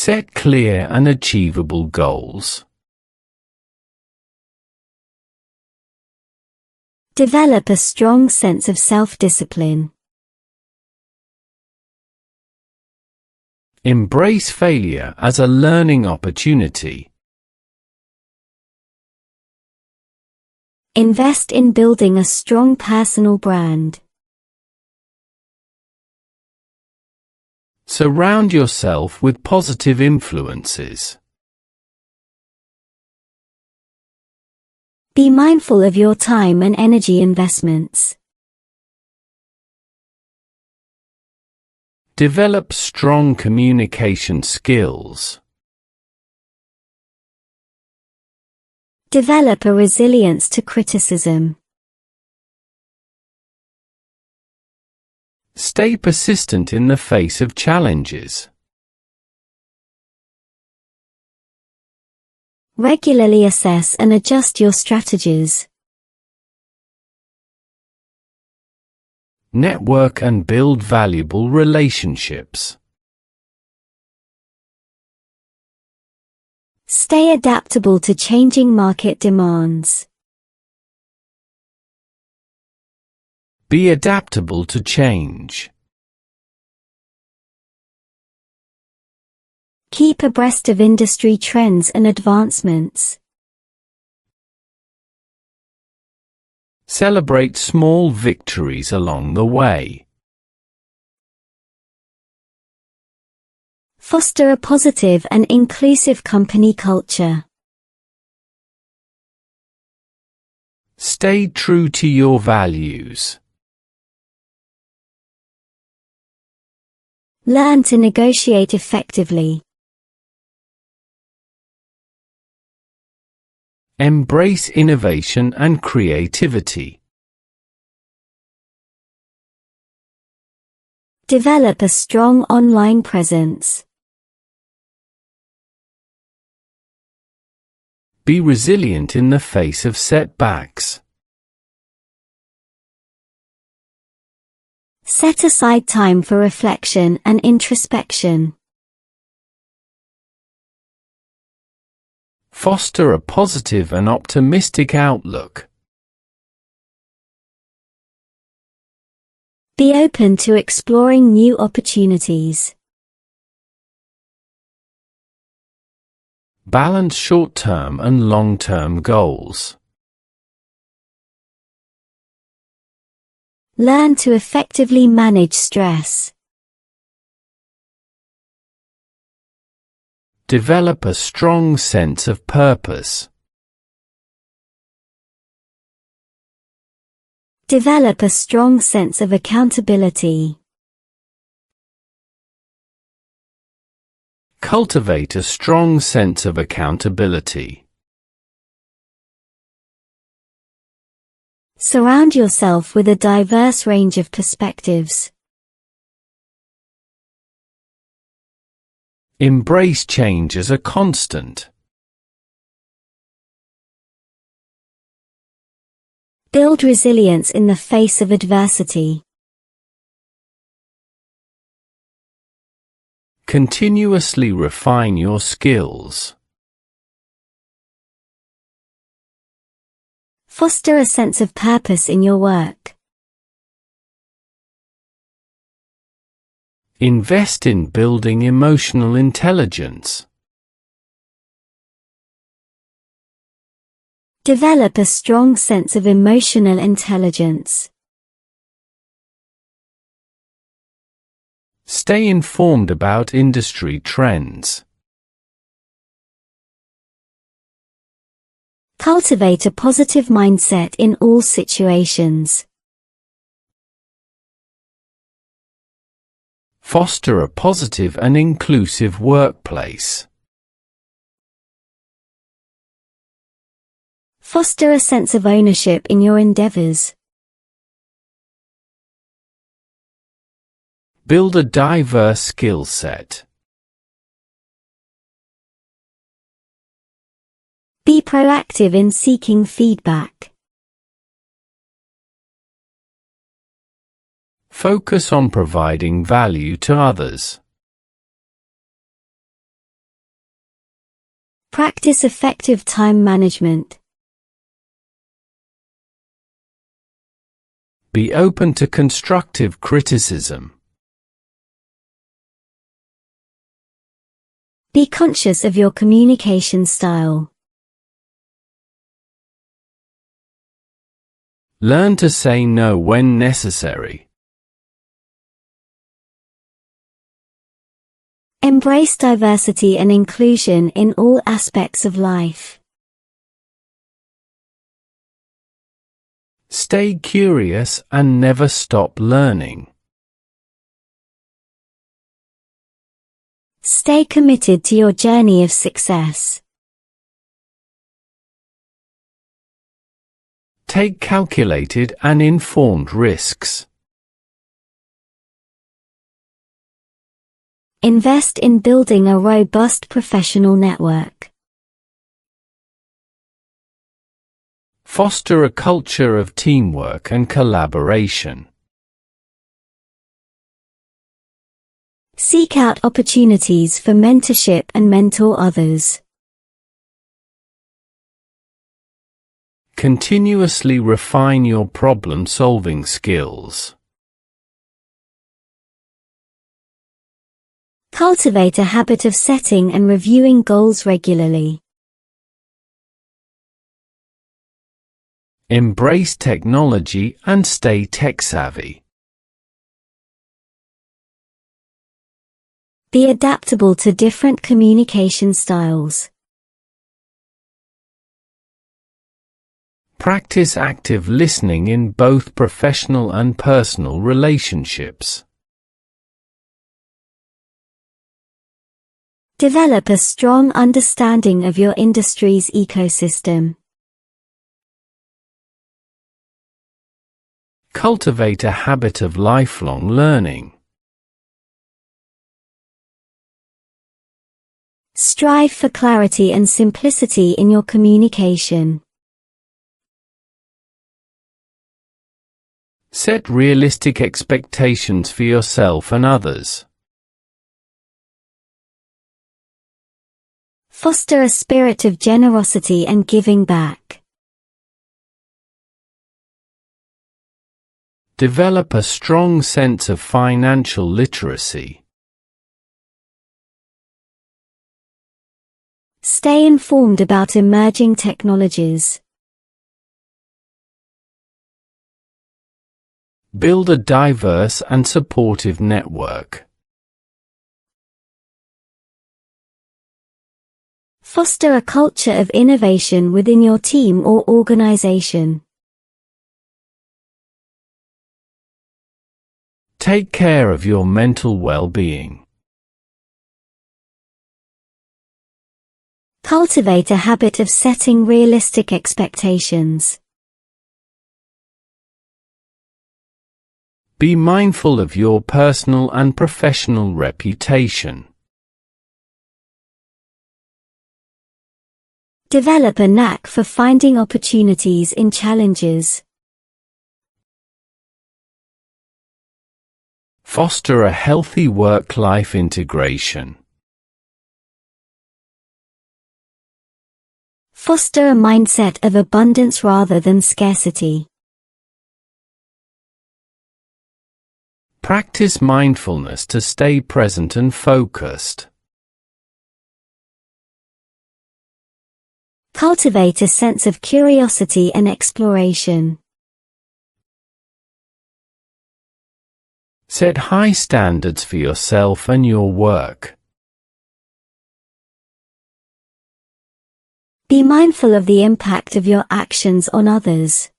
Set clear and achievable goals. Develop a strong sense of self-discipline. Embrace failure as a learning opportunity. Invest in building a strong personal brand. Surround yourself with positive influences. Be mindful of your time and energy investments. Develop strong communication skills. Develop a resilience to criticism. Stay persistent in the face of challenges. Regularly assess and adjust your strategies. Network and build valuable relationships. Stay adaptable to changing market demands. Be adaptable to change. Keep abreast of industry trends and advancements. Celebrate small victories along the way. Foster a positive and inclusive company culture. Stay true to your values. Learn to negotiate effectively. Embrace innovation and creativity. Develop a strong online presence. Be resilient in the face of setbacks. Set aside time for reflection and introspection. Foster a positive and optimistic outlook. Be open to exploring new opportunities. Balance short-term and long-term goals. Learn to effectively manage stress. Develop a strong sense of purpose. Develop a strong sense of accountability. Cultivate a strong sense of accountability. Surround yourself with a diverse range of perspectives. Embrace change as a constant. Build resilience in the face of adversity. Continuously refine your skills. Foster a sense of purpose in your work. Invest in building emotional intelligence. Develop a strong sense of emotional intelligence. Stay informed about industry trends. Cultivate a positive mindset in all situations. Foster a positive and inclusive workplace. Foster a sense of ownership in your endeavors. Build a diverse skill set. Be proactive in seeking feedback. Focus on providing value to others. Practice effective time management. Be open to constructive criticism. Be conscious of your communication style. Learn to say no when necessary. Embrace diversity and inclusion in all aspects of life. Stay curious and never stop learning. Stay committed to your journey of success. Take calculated and informed risks. Invest in building a robust professional network. Foster a culture of teamwork and collaboration. Seek out opportunities for mentorship and mentor others. Continuously refine your problem-solving skills. Cultivate a habit of setting and reviewing goals regularly. Embrace technology and stay tech-savvy. Be adaptable to different communication styles. Practice active listening in both professional and personal relationships. Develop a strong understanding of your industry's ecosystem. Cultivate a habit of lifelong learning. Strive for clarity and simplicity in your communication. Set realistic expectations for yourself and others. Foster a spirit of generosity and giving back. Develop a strong sense of financial literacy. Stay informed about emerging technologies. Build a diverse and supportive network. Foster a culture of innovation within your team or organization. Take care of your mental well-being. Cultivate a habit of setting realistic expectations. Be mindful of your personal and professional reputation. Develop a knack for finding opportunities in challenges. Foster a healthy work-life integration. Foster a mindset of abundance rather than scarcity. Practice mindfulness to stay present and focused. Cultivate a sense of curiosity and exploration. Set high standards for yourself and your work. Be mindful of the impact of your actions on others.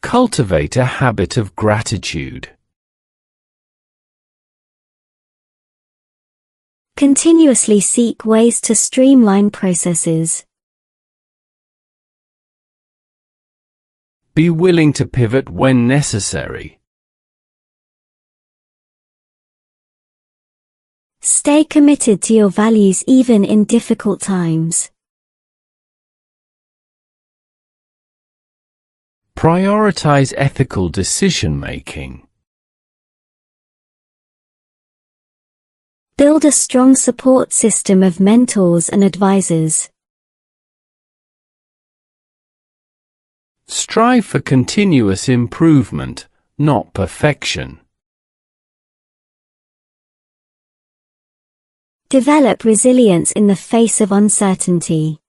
Cultivate a habit of gratitude. Continuously seek ways to streamline processes. Be willing to pivot when necessary. Stay committed to your values even in difficult times. Prioritize ethical decision-making. Build a strong support system of mentors and advisors. Strive for continuous improvement, not perfection. Develop resilience in the face of uncertainty.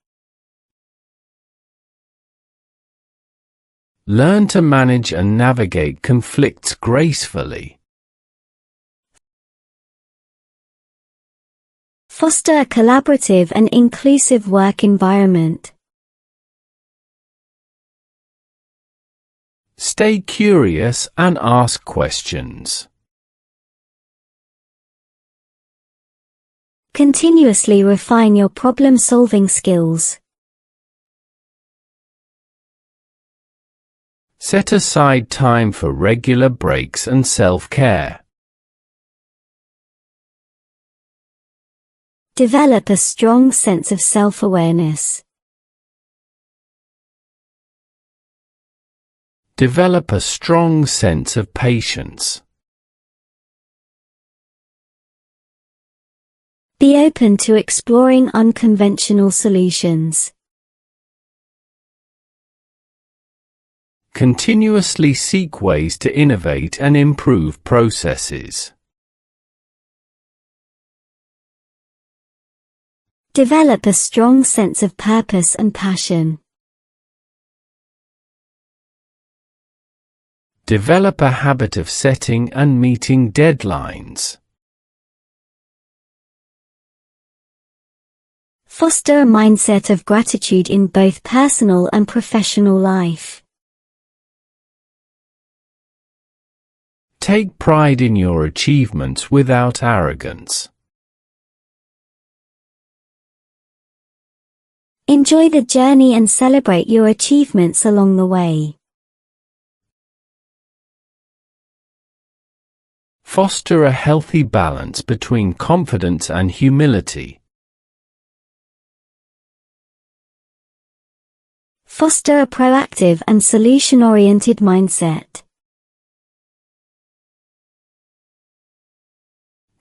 Learn to manage and navigate conflicts gracefully. Foster a collaborative and inclusive work environment. Stay curious and ask questions. Continuously refine your problem-solving skills. Set aside time for regular breaks and self-care. Develop a strong sense of self-awareness. Develop a strong sense of patience. Be open to exploring unconventional solutions. Continuously seek ways to innovate and improve processes. Develop a strong sense of purpose and passion. Develop a habit of setting and meeting deadlines. Foster a mindset of gratitude in both personal and professional life. Take pride in your achievements without arrogance. Enjoy the journey and celebrate your achievements along the way. Foster a healthy balance between confidence and humility. Foster a proactive and solution-oriented mindset.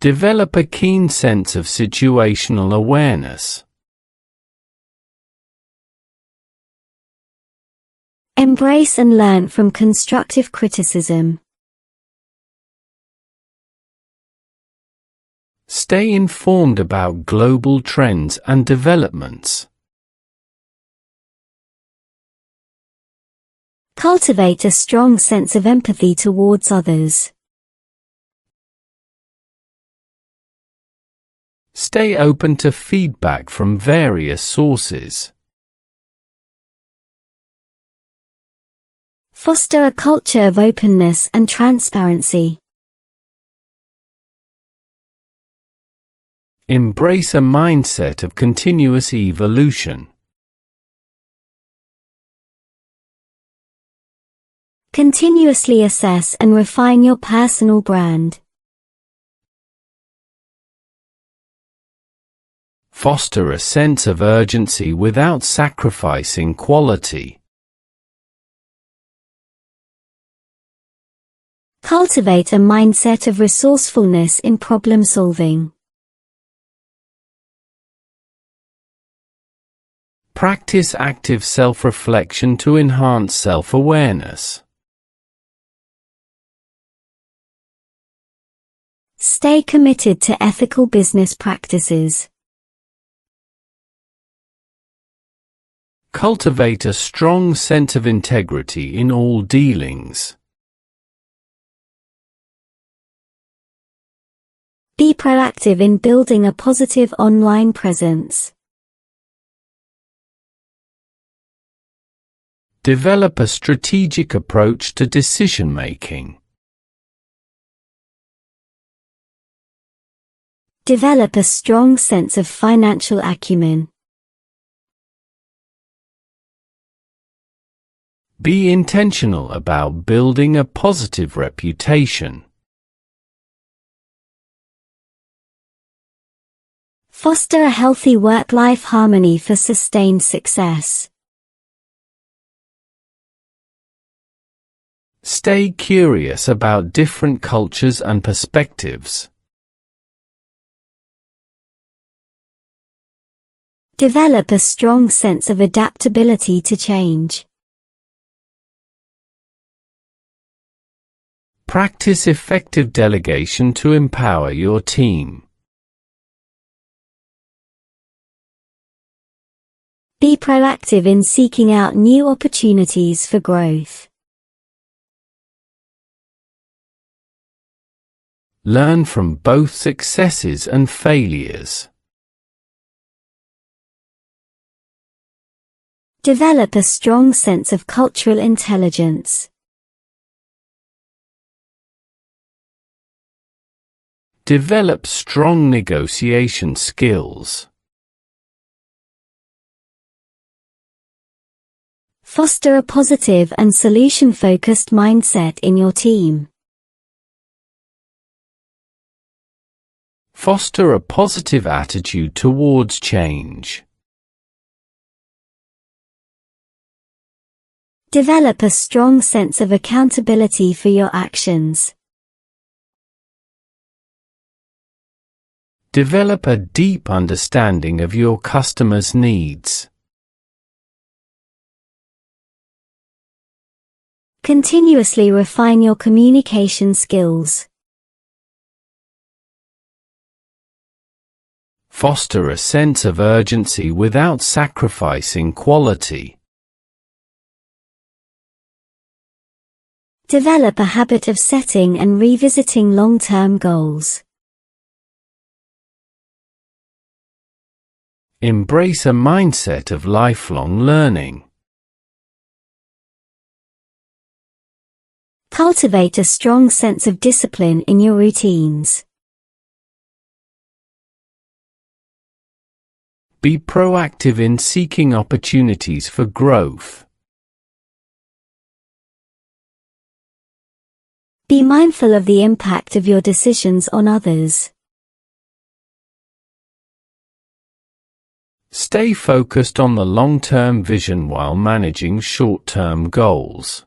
Develop a keen sense of situational awareness. Embrace and learn from constructive criticism. Stay informed about global trends and developments. Cultivate a strong sense of empathy towards others. Stay open to feedback from various sources. Foster a culture of openness and transparency. Embrace a mindset of continuous evolution. Continuously assess and refine your personal brand. Foster a sense of urgency without sacrificing quality. Cultivate a mindset of resourcefulness in problem solving. Practice active self-reflection to enhance self-awareness. Stay committed to ethical business practices. Cultivate a strong sense of integrity in all dealings. Be proactive in building a positive online presence. Develop a strategic approach to decision-making. Develop a strong sense of financial acumen. Be intentional about building a positive reputation. Foster a healthy work-life harmony for sustained success. Stay curious about different cultures and perspectives. Develop a strong sense of adaptability to change. Practice effective delegation to empower your team. Be proactive in seeking out new opportunities for growth. Learn from both successes and failures. Develop a strong sense of cultural intelligence. Develop strong negotiation skills. Foster a positive and solution-focused mindset in your team. Foster a positive attitude towards change. Develop a strong sense of accountability for your actions. Develop a deep understanding of your customers' needs. Continuously refine your communication skills. Foster a sense of urgency without sacrificing quality. Develop a habit of setting and revisiting long-term goals. Embrace a mindset of lifelong learning. Cultivate a strong sense of discipline in your routines. Be proactive in seeking opportunities for growth. Be mindful of the impact of your decisions on others. Stay focused on the long-term vision while managing short-term goals.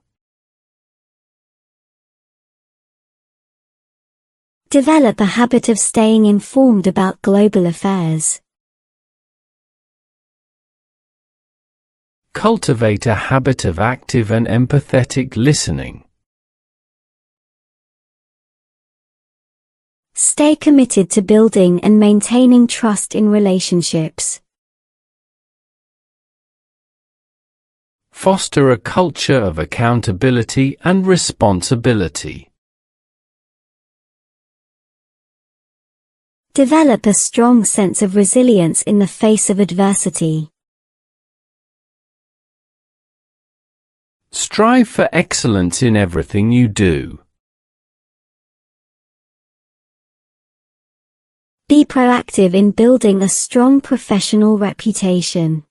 Develop a habit of staying informed about global affairs. Cultivate a habit of active and empathetic listening. Stay committed to building and maintaining trust in relationships. Foster a culture of accountability and responsibility. Develop a strong sense of resilience in the face of adversity. Strive for excellence in everything you do. Be proactive in building a strong professional reputation.